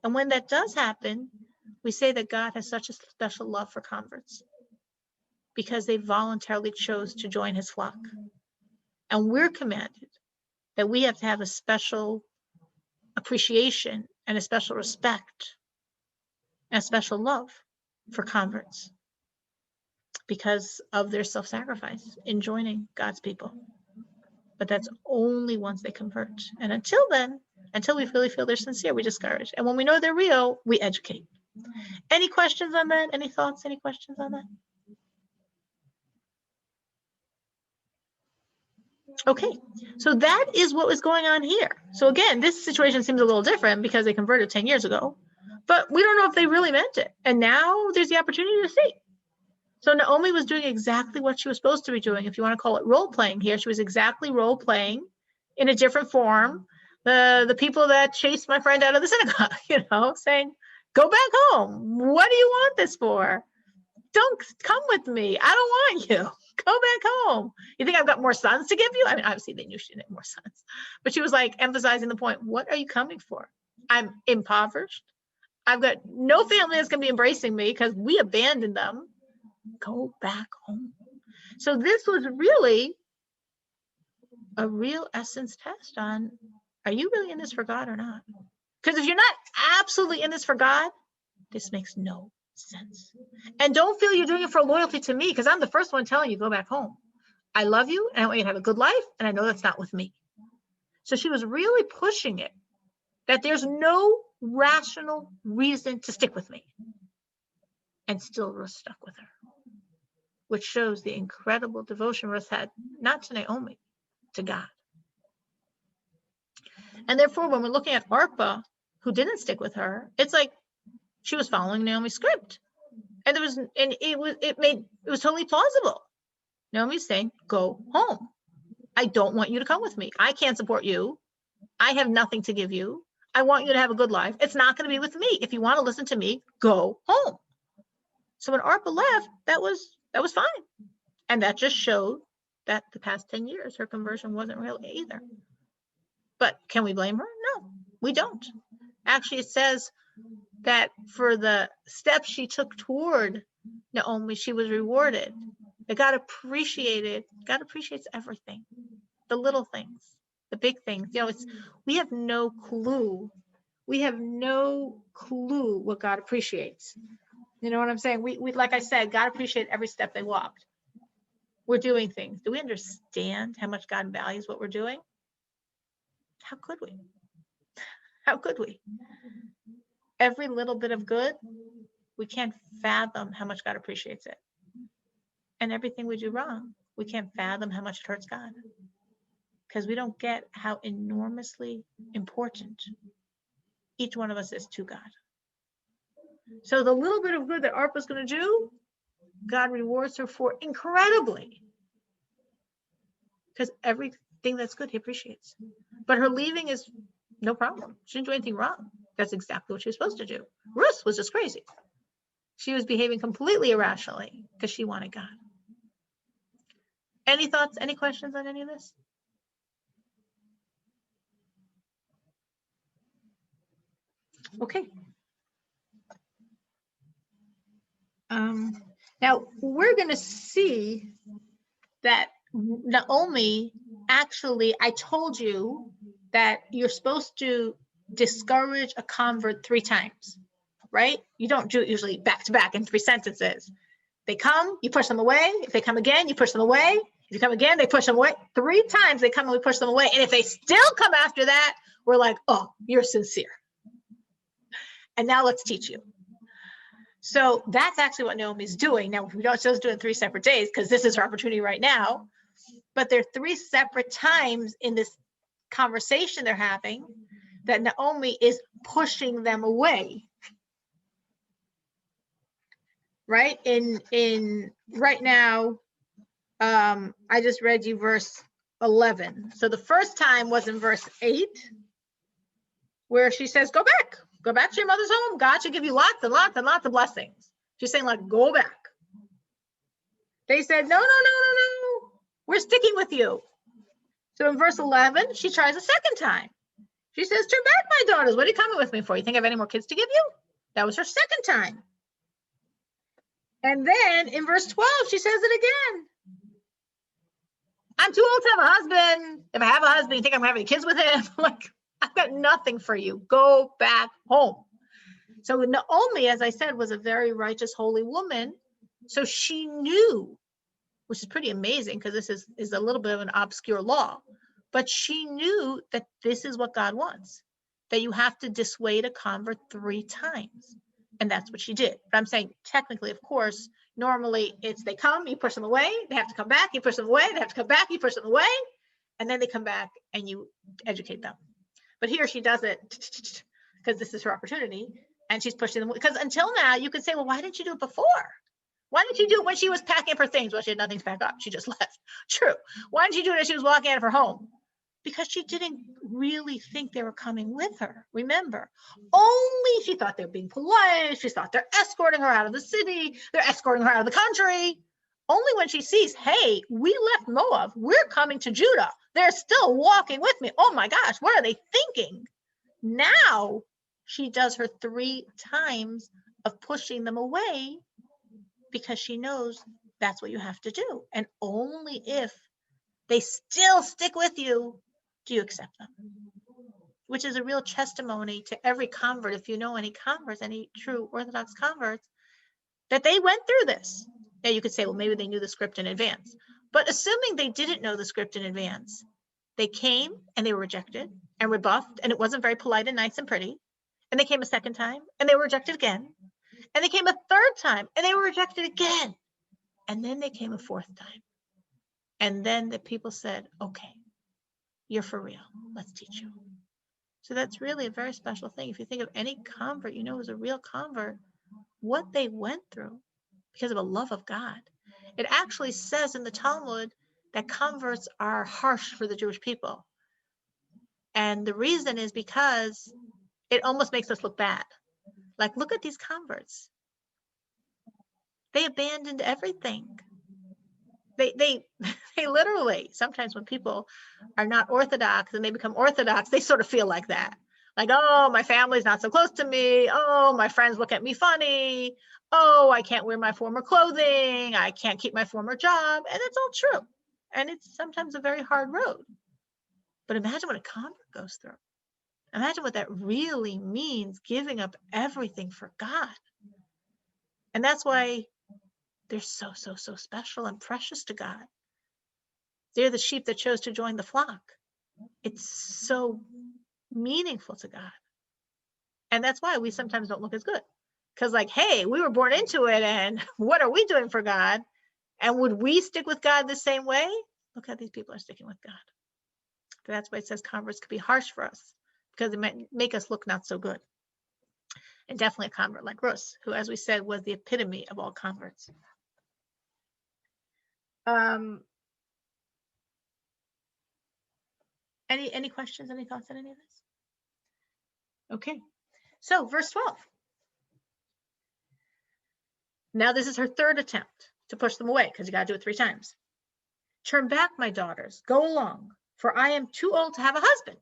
And when that does happen, we say that God has such a special love for converts because they voluntarily chose to join his flock. And we're commanded that we have to have a special appreciation and a special respect and a special love for converts because of their self-sacrifice in joining God's people. But that's only once they convert. And until then, until we really feel they're sincere, we discourage. And when we know they're real, we educate. Any questions on that? Any thoughts? Any questions on that? Okay, so that is what was going on here. So again, this situation seems a little different because they converted 10 years ago, but we don't know if they really meant it. And now there's the opportunity to see. So Naomi was doing exactly what she was supposed to be doing. If you want to call it role playing here, she was exactly role playing in a different form. The people that chased my friend out of the synagogue, saying, go back home. What do you want this for? Don't come with me. I don't want you. Go back home. You think I've got more sons to give you? I mean, obviously they knew she didn't have more sons, but she was like emphasizing the point. What are you coming for? I'm impoverished. I've got no family that's going to be embracing me because we abandoned them. Go back home. So this was really a real essence test on, are you really in this for God or not? Because if you're not absolutely in this for God, this makes no sense. And don't feel you're doing it for loyalty to me, because I'm the first one telling you, go back home. I love you and I want you to have a good life, and I know that's not with me. So she was really pushing it, that there's no rational reason to stick with me. And still Rus stuck with her, which shows the incredible devotion Rus had, not to Naomi, to God. And therefore, when we're looking at Arpa, who didn't stick with her, it's like she was following Naomi's script. And it was totally plausible. Naomi's saying, go home. I don't want you to come with me. I can't support you. I have nothing to give you. I want you to have a good life. It's not going to be with me. If you want to listen to me, go home. So when Arpa left, that was fine. And that just showed that the past 10 years, her conversion wasn't real either. But can we blame her? No, we don't. Actually, it says that for the steps she took toward Naomi, she was rewarded. That God appreciates everything, the little things, the big things. We have no clue. We have no clue what God appreciates. You know what I'm saying? We like I said, God appreciated every step they walked. We're doing things. Do we understand how much God values what we're doing? How could we? How could we? Every little bit of good, we can't fathom how much God appreciates it. And everything we do wrong, we can't fathom how much it hurts God. Because we don't get how enormously important each one of us is to God. So the little bit of good that Arpa's going to do, God rewards her for incredibly. Because everything that's good, he appreciates. But her leaving is no problem. She didn't do anything wrong. That's exactly what she was supposed to do. Rus was just crazy. She was behaving completely irrationally because she wanted God. Any thoughts, any questions on any of this? Okay. Now we're going to see that Naomi, actually, I told you that you're supposed to discourage a convert 3 times, right? You don't do it usually back to back in 3 sentences. They come, you push them away. If they come again, you push them away. If you come again, they push them away. 3 times they come and we push them away. And if they still come after that, we're like, oh, you're sincere. And now let's teach you. So that's actually what Naomi's doing. Now, we don't just do it in 3 separate days because this is her opportunity right now. But there are 3 separate times in this conversation they're having that Naomi is pushing them away. Right? In right now, I just read you verse 11. So the first time was in verse 8, where she says, go back to your mother's home. God should give you lots and lots and lots of blessings. She's saying, like, go back. They said, no, we're sticking with you. So in verse 11, she tries a second time. She says, turn back, my daughters. What are you coming with me for? You think I have any more kids to give you? That was her second time. And then in verse 12, she says it again. I'm too old to have a husband. If I have a husband, you think I'm having kids with him? Like, I've got nothing for you. Go back home. So Naomi, as I said, was a very righteous, holy woman. So she knew, which is pretty amazing because this is a little bit of an obscure law, but she knew that this is what God wants, that you have to dissuade a convert 3 times. And that's what she did. But I'm saying technically, of course, normally it's they come, you push them away, they have to come back, you push them away, they have to come back, you push them away, and then they come back and you educate them. But here she does it because this is her opportunity, and she's pushing them. Because until now, you could say, well, why didn't you do it before? Why didn't you do it when she was packing up her things? Well, she had nothing to pack up. She just left. True. Why didn't you do it as she was walking out of her home? Because she didn't really think they were coming with her. Remember, only she thought they were being polite. She thought they're escorting her out of the city. They're escorting her out of the country. Only when she sees, hey, we left Moab. We're coming to Judah. They're still walking with me. Oh my gosh, what are they thinking? Now she does her 3 times of pushing them away because she knows that's what you have to do. And only if they still stick with you do you accept them, which is a real testimony to every convert. If you know any converts, any true Orthodox converts, that they went through this. Now you could say, well, maybe they knew the script in advance, but assuming they didn't know the script in advance, they came and they were rejected and rebuffed, and it wasn't very polite and nice and pretty. And they came a second time and they were rejected again. And they came a third time and they were rejected again. And then they came a 4th time. And then the people said, okay, you're for real. Let's teach you. So that's really a very special thing. If you think of any convert, you know, who's a real convert, what they went through because of a love of God. It actually says in the Talmud that converts are harsh for the Jewish people. And the reason is because it almost makes us look bad. Like, look at these converts. They abandoned everything. They literally, sometimes when people are not Orthodox and they become Orthodox, they sort of feel like that. Like, oh, my family's not so close to me. Oh, my friends look at me funny. Oh, I can't wear my former clothing. I can't keep my former job. And it's all true. And it's sometimes a very hard road. But imagine what a convert goes through. Imagine what that really means, giving up everything for God. And that's why they're so special and precious to God. They're the sheep that chose to join the flock. It's so meaningful to God. And that's why we sometimes don't look as good. Because like, hey, we were born into it, and what are we doing for God? And would we stick with God the same way? Look how these people are sticking with God. So that's why it says converts could be harsh for us, because it might make us look not so good. And definitely a convert like Rus, who, as we said, was the epitome of all converts. Any questions, any thoughts on any of this? Okay, so verse 12. Now this is her 3rd attempt to push them away, because you got to do it 3 times. Turn back, my daughters, go along, for I am too old to have a husband.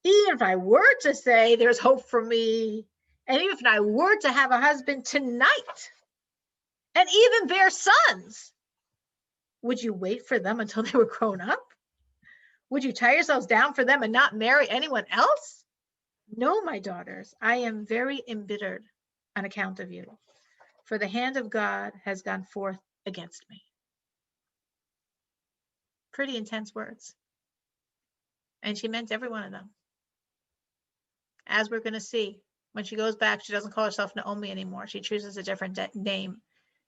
Even if I were to say there's hope for me, and even if I were to have a husband tonight, and even bear sons, would you wait for them until they were grown up? Would you tie yourselves down for them and not marry anyone else? No, my daughters, I am very embittered on account of you, for the hand of God has gone forth against me. Pretty intense words. And she meant every one of them. As we're going to see, when she goes back, she doesn't call herself Naomi anymore. She chooses a different name.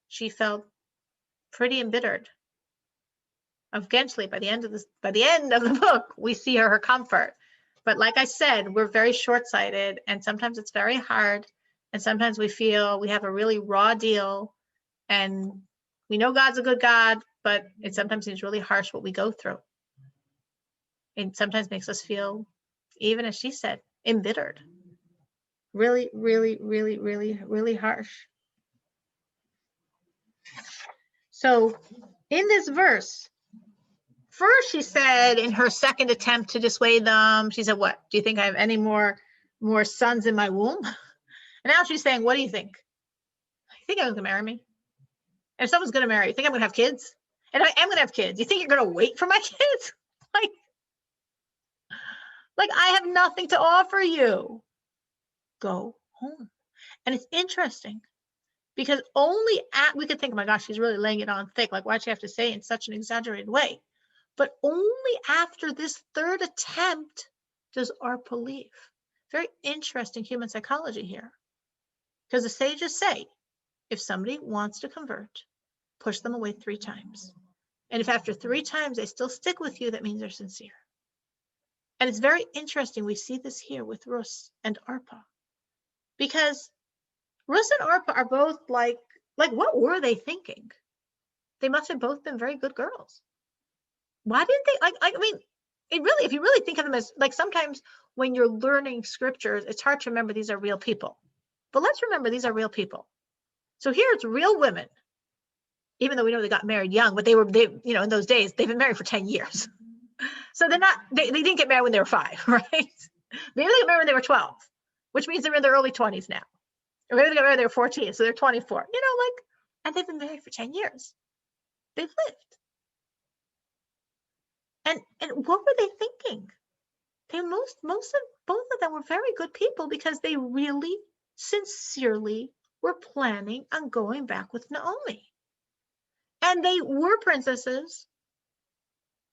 She felt pretty embittered eventually by the end of the book, we see her comfort. But like I said, we're very short-sighted, and sometimes it's very hard. And sometimes we feel we have a really raw deal, and we know God's a good God, but it sometimes seems really harsh what we go through. It sometimes makes us feel, even as she said, embittered. Really, really, really, really, really harsh. So in this verse, first she said in her second attempt to dissuade them, she said, what? Do you think I have any more sons in my womb? And now she's saying, what do you think? You think I was going to marry me? And if someone's going to marry, you think I'm going to have kids? And if I am going to have kids, you think you're going to wait for my kids? Like I have nothing to offer you. Go home. And it's interesting because we could think, oh my gosh, she's really laying it on thick. Like, why'd she have to say it in such an exaggerated way? But only after this third attempt does Arpa leave. Very interesting human psychology here. Because the sages say, if somebody wants to convert, push them away 3 times. And if after 3 times they still stick with you, that means they're sincere. And it's very interesting. We see this here with Rus and Arpa. Because Rus and Arpa are both like what were they thinking? They must have both been very good girls. Why didn't they, I mean, if you really think of them as, like sometimes when you're learning scriptures, it's hard to remember these are real people. But let's remember these are real people. So here it's real women, even though we know they got married young, but they in those days, they've been married for 10 years. So they didn't get married when they were 5, right? Maybe they got married when they were 12, which means they're in their early 20s now. Or maybe they got married when they were 14, so they're 24. And they've been married for 10 years. They've lived. And what were they thinking? Both of them were very good people because they really sincerely were planning on going back with Naomi. And they were princesses.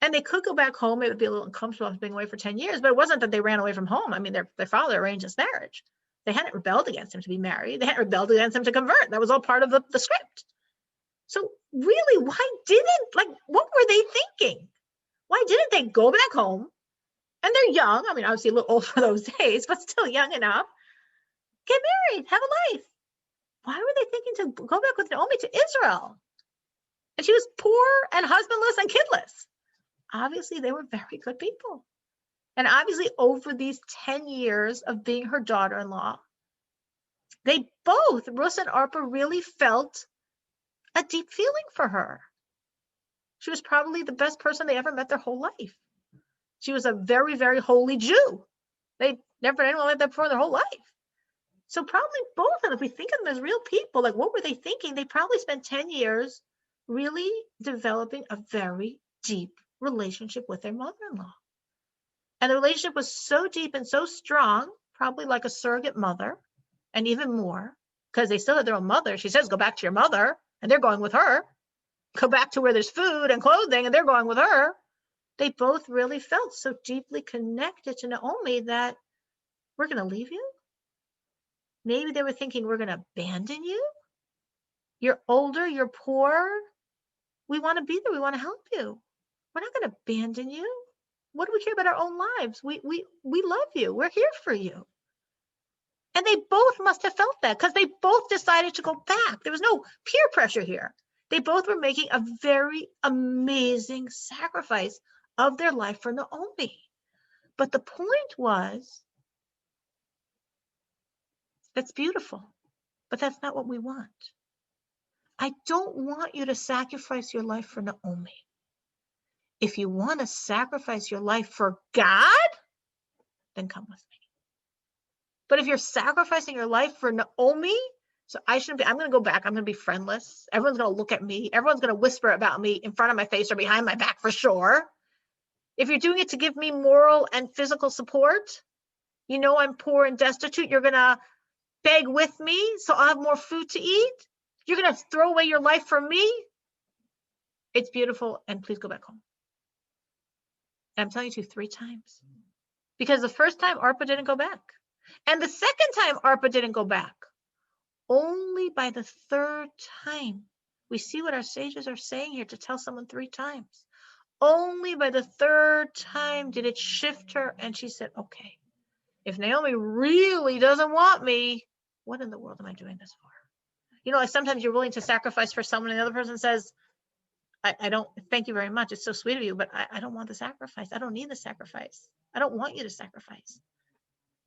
And they could go back home. It would be a little uncomfortable being away for 10 years, but it wasn't that they ran away from home. I mean, their father arranged this marriage. They hadn't rebelled against him to be married. They hadn't rebelled against him to convert. That was all part of the script. So really, what were they thinking? Why didn't they go back home? And they're young. I mean, obviously a little old for those days, but still young enough. Get married, have a life. Why were they thinking to go back with Naomi to Israel? And she was poor and husbandless and kidless. Obviously, they were very good people. And obviously, over these 10 years of being her daughter-in-law, they both, Rus and Arpa, really felt a deep feeling for her. She was probably the best person they ever met their whole life. She was a very, very holy Jew. They never had anyone like that before in their whole life. So probably both of them, if we think of them as real people, like what were they thinking? They probably spent 10 years really developing a very deep relationship with their mother-in-law. And the relationship was so deep and so strong, probably like a surrogate mother, and even more, because they still had their own mother. She says, go back to your mother, and they're going with her. Go back to where there's food and clothing, and they're going with her. They both really felt so deeply connected to Naomi that we're going to leave you. Maybe they were thinking, we're going to abandon you. You're older, you're poor. We want to be there. We want to help you. We're not going to abandon you. What do we care about our own lives? We love you. We're here for you. And they both must have felt that because they both decided to go back. There was no peer pressure here. They both were making a very amazing sacrifice of their life for Naomi. But the point was, that's beautiful, but that's not what we want. I don't want you to sacrifice your life for Naomi. If you want to sacrifice your life for God, then come with me. But if you're sacrificing your life for Naomi, so I'm going to go back. I'm going to be friendless. Everyone's going to look at me. Everyone's going to whisper about me in front of my face or behind my back for sure. If you're doing it to give me moral and physical support, I'm poor and destitute. You're going to beg with me so I'll have more food to eat. You're going to throw away your life for me. It's beautiful. And please go back home. And I'm telling you 3 times. Because the first time Arpa didn't go back. And the second time Arpa didn't go back. Only by the 3rd time. We see what our sages are saying here to tell someone 3 times. only by the third time did it shift her. And she said, okay, if Naomi really doesn't want me, what in the world am I doing this for? You know, like sometimes you're willing to sacrifice for someone and the other person says, I don't, thank you very much. It's so sweet of you, but I don't want the sacrifice. I don't need the sacrifice. I don't want you to sacrifice.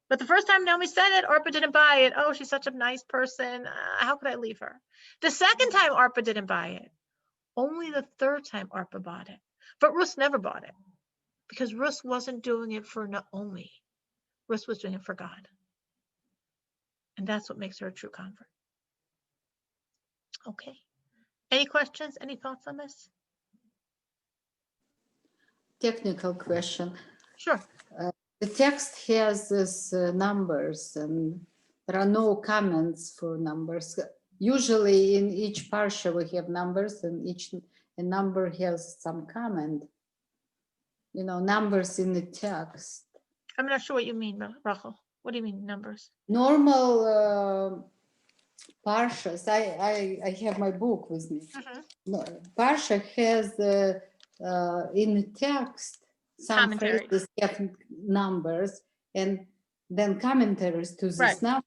But the first time Naomi said it, Orpah didn't buy it. Oh, she's such a nice person. How could I leave her? The second time Orpah didn't buy it. Only the third time Orpah bought it. But Rus never bought it because Rus wasn't doing it for Naomi. Rus was doing it for God. And that's what makes her a true convert. Okay. Any questions? Any thoughts on this? Technical question. Sure. The text has these numbers, and there are no comments for numbers. Usually in each parsha we have numbers, and each number has some comment. You know, numbers in the text. I'm not sure what you mean, Rachel. What do you mean numbers? Normal parshas, I have my book with me. Parsha has in the text some Commentary. phrases have numbers and then commentaries to this Right. number.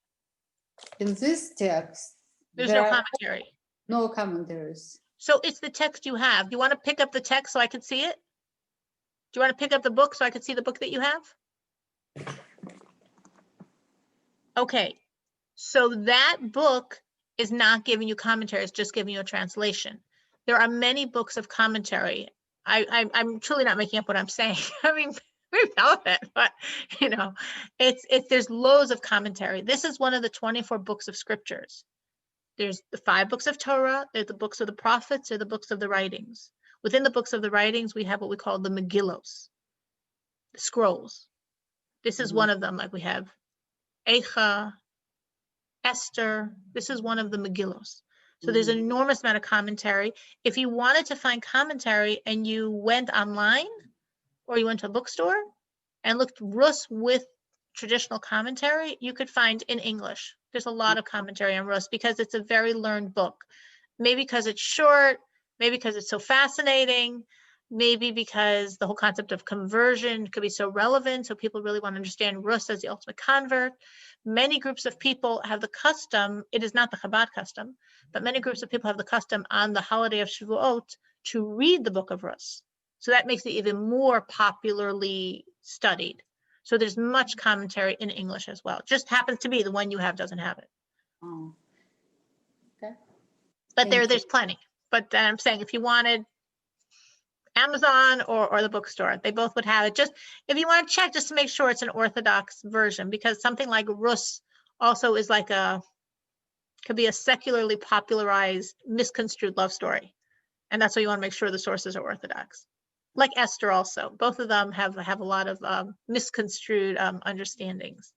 In this text, There's there no are commentary. no commentaries. So it's the text you have. Do you want to pick up the text so I can see it? Do you want to pick up the book so I can see the book that you have? Okay. So that book is not giving you commentary. It's just giving you a translation. There are many books of commentary. I'm truly not making up what I'm saying. I mean, we know it, but you know, there's loads of commentary. This is one of the 24 books of scriptures. There's the 5 books of Torah, there's the books of the prophets, there's the books of the writings. Within the books of the writings, we have what we call the Megillos, the scrolls. This is one of them, like we have Eicha, Esther. This is one of the Megillos. So there's an enormous amount of commentary. If you wanted to find commentary and you went online or you went to a bookstore and looked Rus with traditional commentary, you could find in English. There's a lot of commentary on Rus because it's a very learned book. Maybe because it's short, maybe because it's so fascinating, maybe because the whole concept of conversion could be so relevant. So people really want to understand Rus as the ultimate convert. Many groups of people have the custom, it is not the Chabad custom, but many groups of people have the custom on the holiday of Shavuot to read the book of Rus. So that makes it even more popularly studied. So there's much commentary in English as well. Just happens to be the one you have doesn't have it. Oh. Okay. But there's plenty. But I'm saying if you wanted Amazon or the bookstore, they both would have it. Just if you want to check, just to make sure it's an Orthodox version, because something like Rus also is like could be a secularly popularized, misconstrued love story. And that's why you want to make sure the sources are Orthodox. Like Esther also. Both of them have a lot of misconstrued understandings.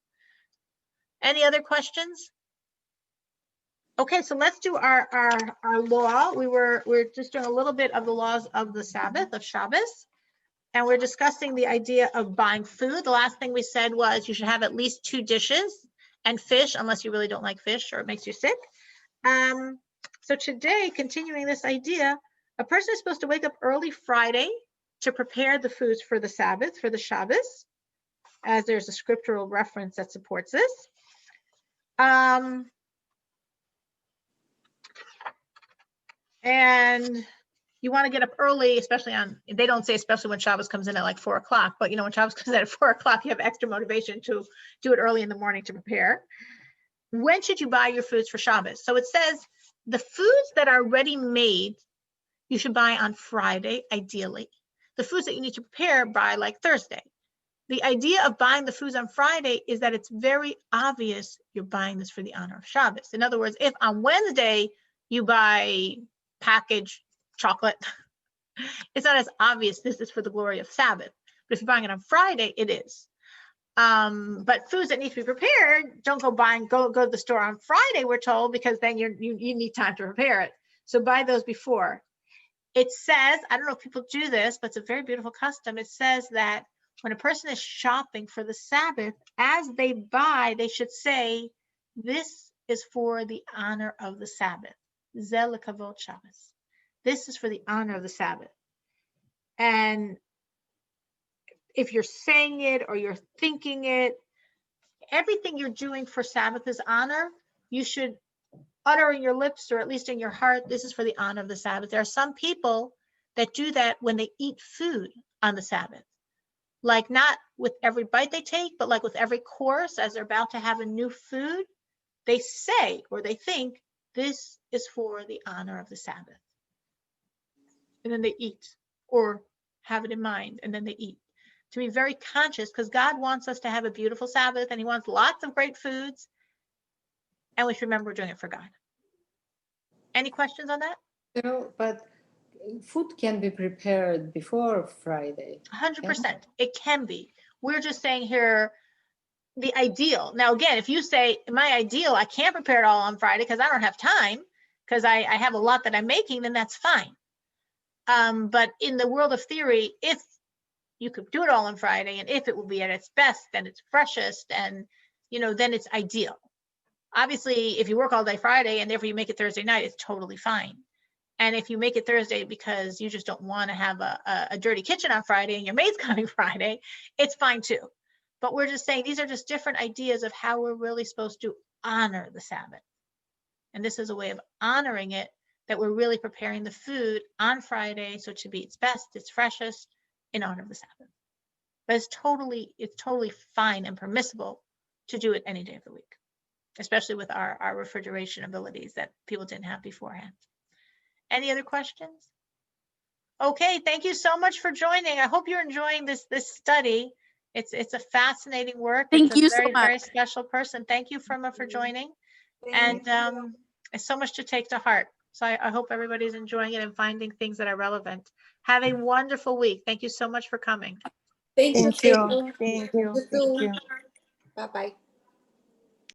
Any other questions? Okay, so let's do our law. We're just doing a little bit of the laws of the Sabbath, of Shabbos, and we're discussing the idea of buying food. The last thing we said was you should have at least 2 dishes and fish, unless you really don't like fish or it makes you sick. So today, continuing this idea, a person is supposed to wake up early Friday to prepare the foods for the Sabbath, for the Shabbos, as there's a scriptural reference that supports this. And you want to get up early, especially they don't say especially when Shabbos comes in at like 4 o'clock, but you know, when Shabbos comes in at 4 o'clock, you have extra motivation to do it early in the morning to prepare. When should you buy your foods for Shabbos? So it says the foods that are ready made, you should buy on Friday, ideally. The foods that you need to prepare by like Thursday. The idea of buying the foods on Friday is that it's very obvious you're buying this for the honor of Shabbos. In other words, if on Wednesday you buy packaged chocolate, it's not as obvious this is for the glory of Sabbath. But if you're buying it on Friday, it is. But foods that need to be prepared, don't go to the store on Friday, we're told, because then you need time to prepare it. So buy those before. It says, I don't know if people do this, but it's a very beautiful custom. It says that when a person is shopping for the Sabbath, as they buy, they should say, this is for the honor of the Sabbath. Zel lekavod Shabbos. This is for the honor of the Sabbath. And if you're saying it or you're thinking it, everything you're doing for Sabbath is honor. You should utter in your lips, or at least in your heart, this is for the honor of the Sabbath. There are some people that do that when they eat food on the Sabbath. Like not with every bite they take, but like with every course, as they're about to have a new food, they say or they think this is for the honor of the Sabbath. And then they eat or have it in mind, and then they eat. To be very conscious, because God wants us to have a beautiful Sabbath and he wants lots of great foods. And we should remember we're doing it for God. Any questions on that? But food can be prepared before Friday. 100%. It can be. We're just saying here the ideal. Now, again, if you say my ideal, I can't prepare it all on Friday because I don't have time, because I have a lot that I'm making, then that's fine. But in the world of theory, if you could do it all on Friday, and if it will be at its best and its freshest, and then it's ideal. Obviously, if you work all day Friday and therefore you make it Thursday night, it's totally fine. And if you make it Thursday because you just don't want to have a dirty kitchen on Friday and your maid's coming Friday, it's fine too. But we're just saying these are just different ideas of how we're really supposed to honor the Sabbath. And this is a way of honoring it, that we're really preparing the food on Friday so to be its best, its freshest, in honor of the Sabbath. But it's totally fine and permissible to do it any day of the week, especially with our refrigeration abilities that people didn't have beforehand. Any other questions? Okay, thank you so much for joining. I hope you're enjoying this study. It's a fascinating work. Thank you It's a very, so much. very special person. Thank you, Firma, for joining. And it's so much to take to heart. So I hope everybody's enjoying it and finding things that are relevant. Have a wonderful week. Thank you so much for coming. Thank you. Thank you. Thank you. You Thank too. you. Bye-bye.